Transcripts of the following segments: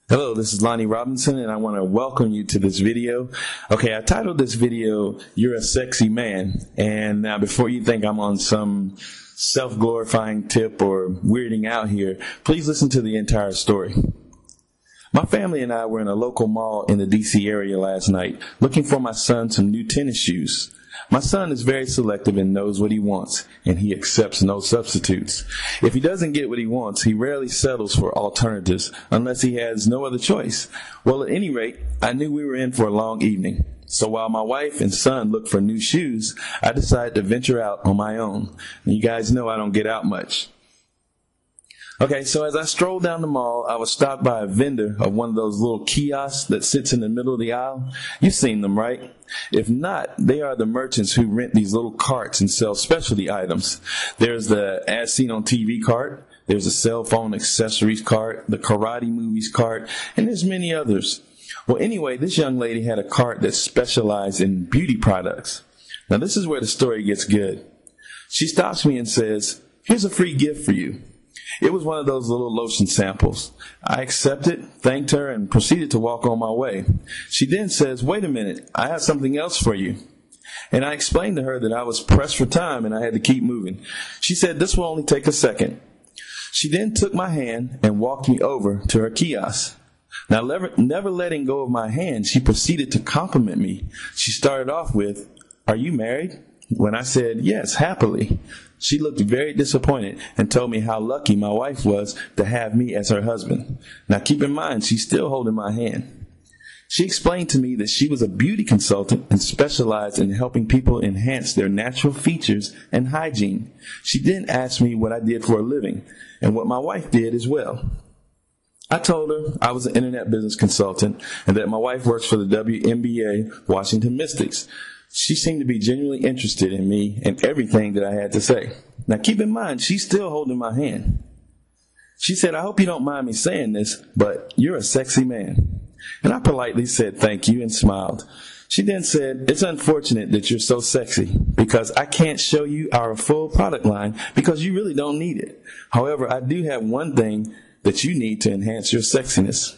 Hello, this is Lonnie Robinson, and I want to welcome you to this video. Okay, I titled this video, You're a Sexy Man. And now before you think I'm on some self-glorifying tip or weirding out here, please listen to the entire story. My family and I were in a local mall in the DC area last night, looking for my son some new tennis shoes. My son is very selective and knows what he wants, and he accepts no substitutes. If he doesn't get what he wants, he rarely settles for alternatives unless he has no other choice. Well, at any rate, I knew we were in for a long evening. So while my wife and son looked for new shoes, I decided to venture out on my own. And you guys know I don't get out much. Okay, so as I strolled down the mall, I was stopped by a vendor of one of those little kiosks that sits in the middle of the aisle. You've seen them, right? If not, they are the merchants who rent these little carts and sell specialty items. There's the as seen on TV cart, there's a cell phone accessories cart, the karate movies cart, and there's many others. Well, anyway, this young lady had a cart that specialized in beauty products. Now, this is where the story gets good. She stops me and says, "Here's a free gift for you." It was one of those little lotion samples. I accepted, thanked her, and proceeded to walk on my way. She then says, "Wait a minute, I have something else for you." And I explained to her that I was pressed for time and I had to keep moving. She said, "This will only take a second." She then took my hand and walked me over to her kiosk. Now, never letting go of my hand, she proceeded to compliment me. She started off with, "Are you married?" When I said, "Yes, happily," she looked very disappointed and told me how lucky my wife was to have me as her husband. Now keep in mind, she's still holding my hand. She explained to me that she was a beauty consultant and specialized in helping people enhance their natural features and hygiene. She then asked me what I did for a living and what my wife did as well. I told her I was an internet business consultant and that my wife works for the WNBA Washington Mystics. She seemed to be genuinely interested in me and everything that I had to say. Now keep in mind, she's still holding my hand. She said, "I hope you don't mind me saying this, but you're a sexy man." And I politely said thank you and smiled. She then said, "It's unfortunate that you're so sexy because I can't show you our full product line because you really don't need it. However, I do have one thing that you need to enhance your sexiness."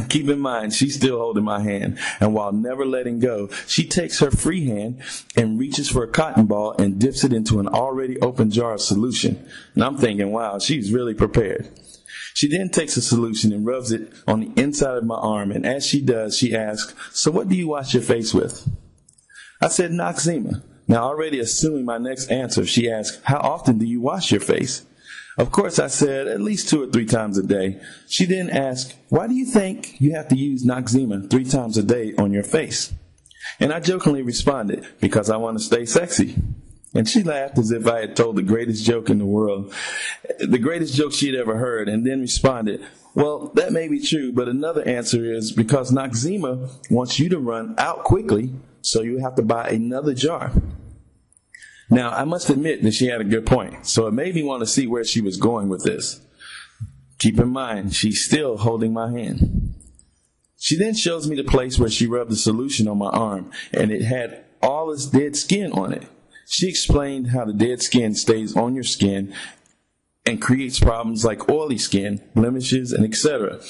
Keep in mind, she's still holding my hand, and while never letting go, she takes her free hand and reaches for a cotton ball and dips it into an already open jar of solution. And I'm thinking, wow, she's really prepared. She then takes the solution and rubs it on the inside of my arm, and as she does, she asks, "So what do you wash your face with?" I said, "Noxzema." Now, already assuming my next answer, she asked, "How often do you wash your face?" Of course, I said at least 2 or 3 times a day. She then asked, "Why do you think you have to use Noxzema 3 times a day on your face?" And I jokingly responded, "Because I want to stay sexy." And she laughed as if I had told the greatest joke in the world, the greatest joke she had ever heard, and then responded, "Well, that may be true, but another answer is because Noxzema wants you to run out quickly, so you have to buy another jar." Now, I must admit that she had a good point, so it made me want to see where she was going with this. Keep in mind, she's still holding my hand. She then shows me the place where she rubbed the solution on my arm, and it had all its dead skin on it. She explained how the dead skin stays on your skin and creates problems like oily skin, blemishes, and etc.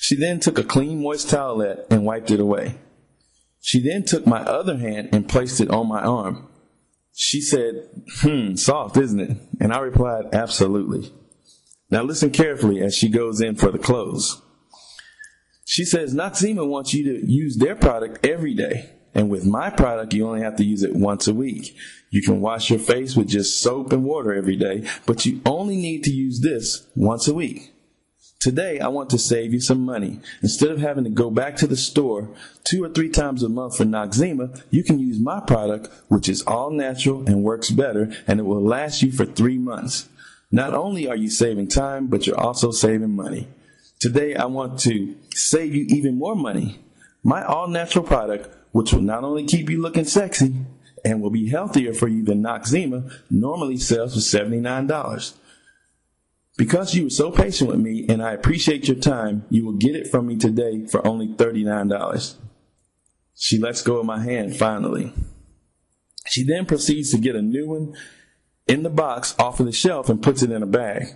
She then took a clean, moist towelette and wiped it away. She then took my other hand and placed it on my arm. She said, "Soft, isn't it?" And I replied, "Absolutely." Now listen carefully as she goes in for the close. She says, "Noxzema wants you to use their product every day. And with my product, you only have to use it once a week. You can wash your face with just soap and water every day, but you only need to use this once a week. Today, I want to save you some money. Instead of having to go back to the store 2 or 3 times a month for Noxzema, you can use my product, which is all natural and works better, and it will last you for 3 months. Not only are you saving time, but you're also saving money. Today, I want to save you even more money. My all-natural product, which will not only keep you looking sexy and will be healthier for you than Noxzema, normally sells for $79. Because you were so patient with me and I appreciate your time, you will get it from me today for only $39. She lets go of my hand finally. She then proceeds to get a new one in the box off of the shelf and puts it in a bag.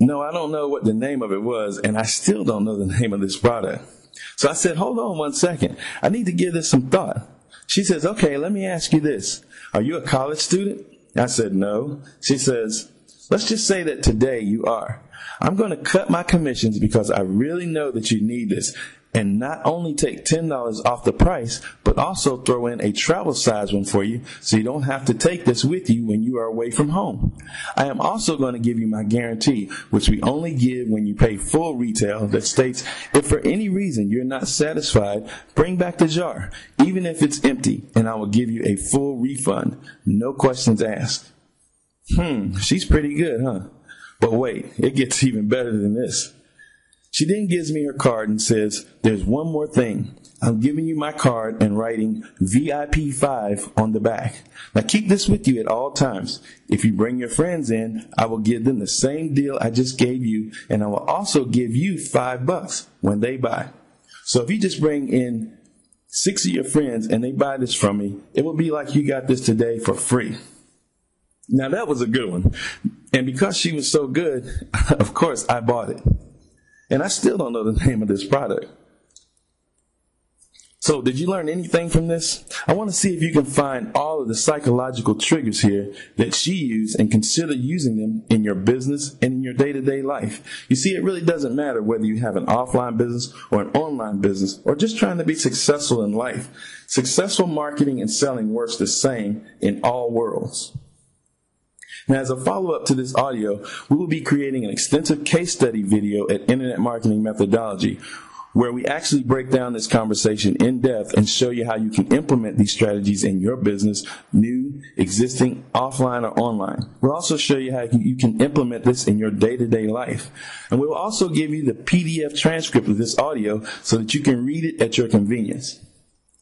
No, I don't know what the name of it was, and I still don't know the name of this product. So I said, hold on one second. I need to give this some thought. She says, okay, let me ask you this. Are you a college student? I said, no. She says, let's just say that today you are. I'm going to cut my commissions because I really know that you need this, and not only take $10 off the price, but also throw in a travel size one for you so you don't have to take this with you when you are away from home. I am also going to give you my guarantee, which we only give when you pay full retail, that states if for any reason you're not satisfied, bring back the jar, even if it's empty, and I will give you a full refund. No questions asked. She's pretty good, huh? But wait, it gets even better than this. She then gives me her card and says, there's one more thing. I'm giving you my card and writing VIP 5 on the back. Now keep this with you at all times. If you bring your friends in, I will give them the same deal I just gave you, and I will also give you $5 when they buy. So if you just bring in 6 of your friends and they buy this from me, it will be like you got this today for free. Now that was a good one. And because she was so good, of course I bought it. And I still don't know the name of this product. So did you learn anything from this? I want to see if you can find all of the psychological triggers here that she used and consider using them in your business and in your day-to-day life. You see, it really doesn't matter whether you have an offline business or an online business or just trying to be successful in life. Successful marketing and selling works the same in all worlds. Now, as a follow-up to this audio, we will be creating an extensive case study video at Internet Marketing Methodology, where we actually break down this conversation in depth and show you how you can implement these strategies in your business, new, existing, offline, or online. We'll also show you how you can implement this in your day-to-day life. And we will also give you the PDF transcript of this audio so that you can read it at your convenience.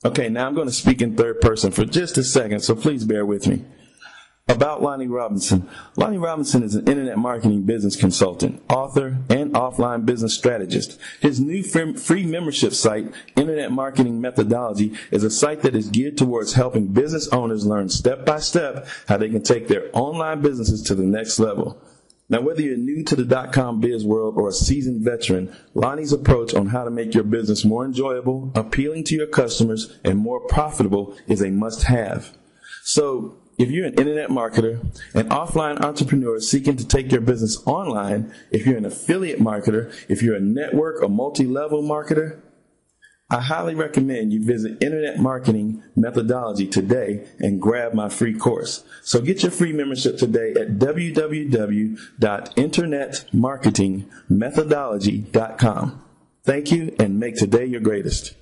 Okay, now I'm going to speak in third person for just a second, so please bear with me. About Lonnie Robinson. Lonnie Robinson is an internet marketing business consultant, author, and offline business strategist. His new free membership site, Internet Marketing Methodology, is a site that is geared towards helping business owners learn step by step how they can take their online businesses to the next level. Now, whether you're new to the .com biz world or a seasoned veteran, Lonnie's approach on how to make your business more enjoyable, appealing to your customers, and more profitable is a must-have. So, if you're an internet marketer, an offline entrepreneur seeking to take your business online, if you're an affiliate marketer, if you're a network or multi-level marketer, I highly recommend you visit Internet Marketing Methodology today and grab my free course. So get your free membership today at www.internetmarketingmethodology.com. Thank you, and make today your greatest.